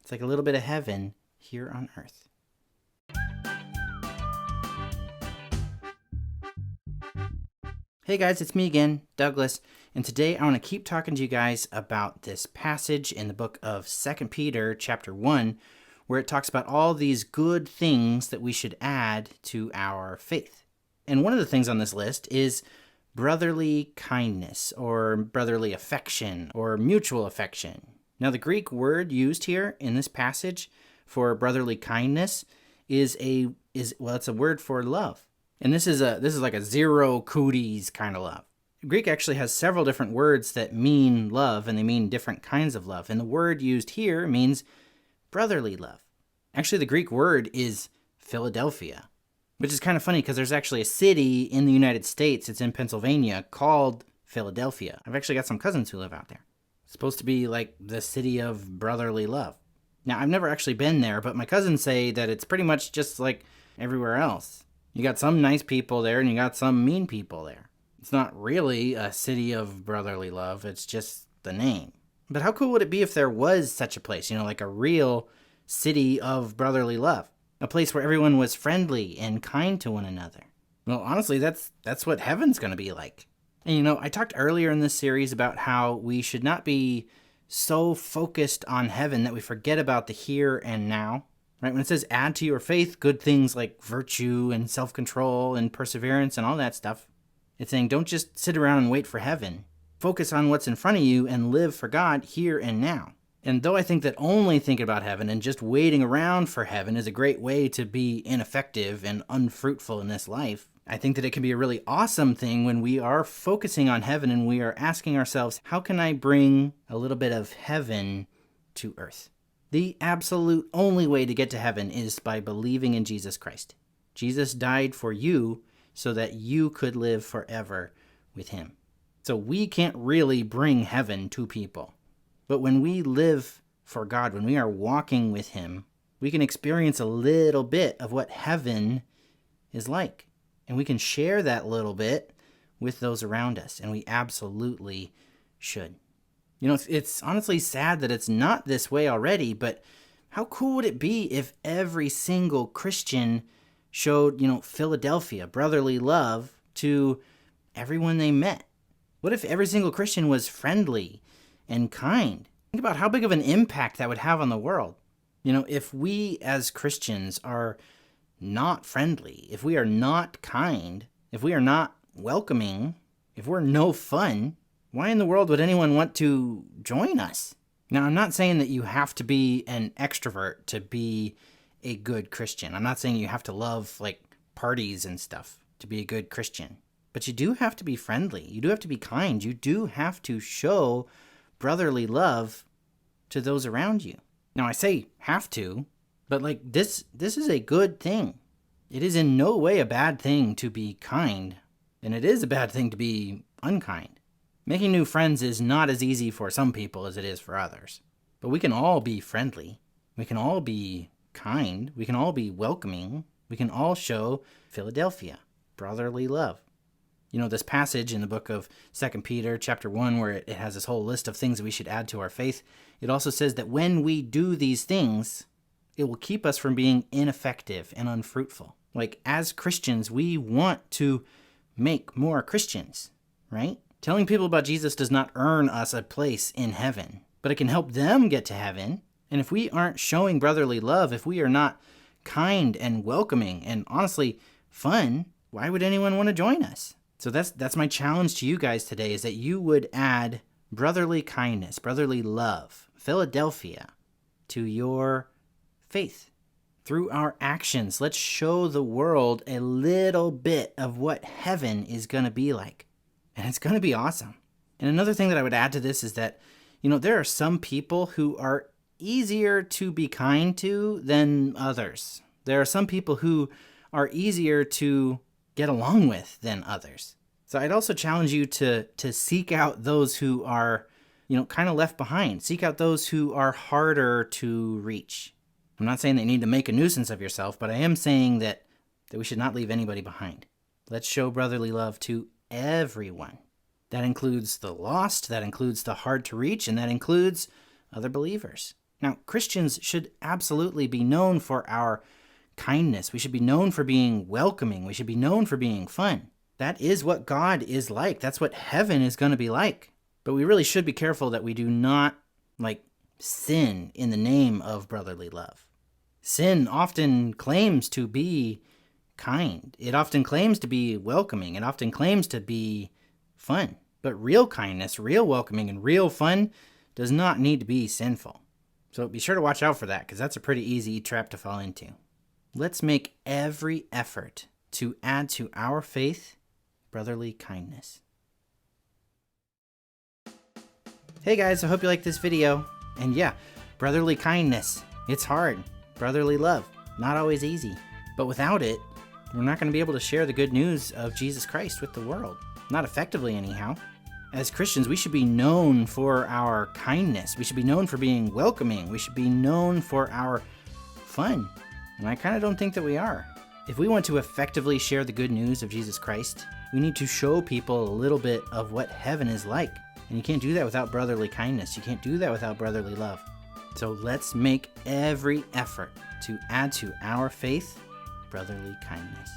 It's like a little bit of heaven here on earth. Hey guys, it's me again, Douglas, and today I want to keep talking to you guys about this passage in the book of 2 Peter chapter 1, where it talks about all these good things that we should add to our faith. And one of the things on this list is brotherly kindness, or brotherly affection, or mutual affection. Now, the Greek word used here in this passage for brotherly kindness it's a word for love. And this is like a zero cooties kind of love. Greek actually has several different words that mean love, and they mean different kinds of love. And the word used here means brotherly love. Actually, the Greek word is Philadelphia, which is kind of funny because there's actually a city in the United States, it's in Pennsylvania, called Philadelphia. I've actually got some cousins who live out there. It's supposed to be like the city of brotherly love. Now, I've never actually been there, but my cousins say that it's pretty much just like everywhere else. You got some nice people there and you got some mean people there. It's not really a city of brotherly love, it's just the name. But how cool would it be if there was such a place, like a real city of brotherly love? A place where everyone was friendly and kind to one another. Well, honestly, that's what heaven's going to be like. And I talked earlier in this series about how we should not be so focused on heaven that we forget about the here and now. Right? When it says add to your faith good things like virtue and self-control and perseverance and all that stuff, it's saying don't just sit around and wait for heaven. Focus on what's in front of you and live for God here and now. And though I think that only thinking about heaven and just waiting around for heaven is a great way to be ineffective and unfruitful in this life, I think that it can be a really awesome thing when we are focusing on heaven and we are asking ourselves, how can I bring a little bit of heaven to earth? The absolute only way to get to heaven is by believing in Jesus Christ. Jesus died for you so that you could live forever with him. So we can't really bring heaven to people. But when we live for God, when we are walking with him, we can experience a little bit of what heaven is like. And we can share that little bit with those around us. And we absolutely should. It's honestly sad that it's not this way already, but how cool would it be if every single Christian showed, Philadelphia, brotherly love to everyone they met? What if every single Christian was friendly and kind? Think about how big of an impact that would have on the world. If we as Christians are not friendly, if we are not kind, if we are not welcoming, if we're no fun, why in the world would anyone want to join us? Now, I'm not saying that you have to be an extrovert to be a good Christian. I'm not saying you have to love parties and stuff to be a good Christian. But you do have to be friendly. You do have to be kind. You do have to show brotherly love to those around you. Now, I say have to, but this is a good thing. It is in no way a bad thing to be kind, and it is a bad thing to be unkind. Making new friends is not as easy for some people as it is for others. But we can all be friendly. We can all be kind. We can all be welcoming. We can all show Philadelphia, brotherly love. This passage in the book of 2 Peter chapter 1, where it has this whole list of things that we should add to our faith, it also says that when we do these things, it will keep us from being ineffective and unfruitful. As Christians, we want to make more Christians, right? Telling people about Jesus does not earn us a place in heaven, but it can help them get to heaven. And if we aren't showing brotherly love, if we are not kind and welcoming and honestly fun, why would anyone want to join us? So that's my challenge to you guys today, is that you would add brotherly kindness, brotherly love, Philadelphia, to your faith. Through our actions, let's show the world a little bit of what heaven is going to be like. And it's going to be awesome. And another thing that I would add to this is that, there are some people who are easier to be kind to than others. There are some people who are easier to get along with than others. So I'd also challenge you to seek out those who are, kind of left behind. Seek out those who are harder to reach. I'm not saying that you need to make a nuisance of yourself, but I am saying that we should not leave anybody behind. Let's show brotherly love to everyone. That includes the lost, that includes the hard to reach, and that includes other believers. Now, Christians should absolutely be known for our kindness. We should be known for being welcoming. We should be known for being fun. That is what God is like. That's what heaven is going to be like. But we really should be careful that we do not, sin in the name of brotherly love. Sin often claims to be kind. It often claims to be welcoming. It often claims to be fun. But real kindness, real welcoming, and real fun does not need to be sinful. So be sure to watch out for that, because that's a pretty easy trap to fall into. Let's make every effort to add to our faith brotherly kindness. Hey guys, I hope you liked this video. And yeah, brotherly kindness. It's hard. Brotherly love. Not always easy. But without it, we're not going to be able to share the good news of Jesus Christ with the world. Not effectively, anyhow. As Christians, we should be known for our kindness. We should be known for being welcoming. We should be known for our fun. And I kind of don't think that we are. If we want to effectively share the good news of Jesus Christ, we need to show people a little bit of what heaven is like. And you can't do that without brotherly kindness. You can't do that without brotherly love. So let's make every effort to add to our faith brotherly kindness.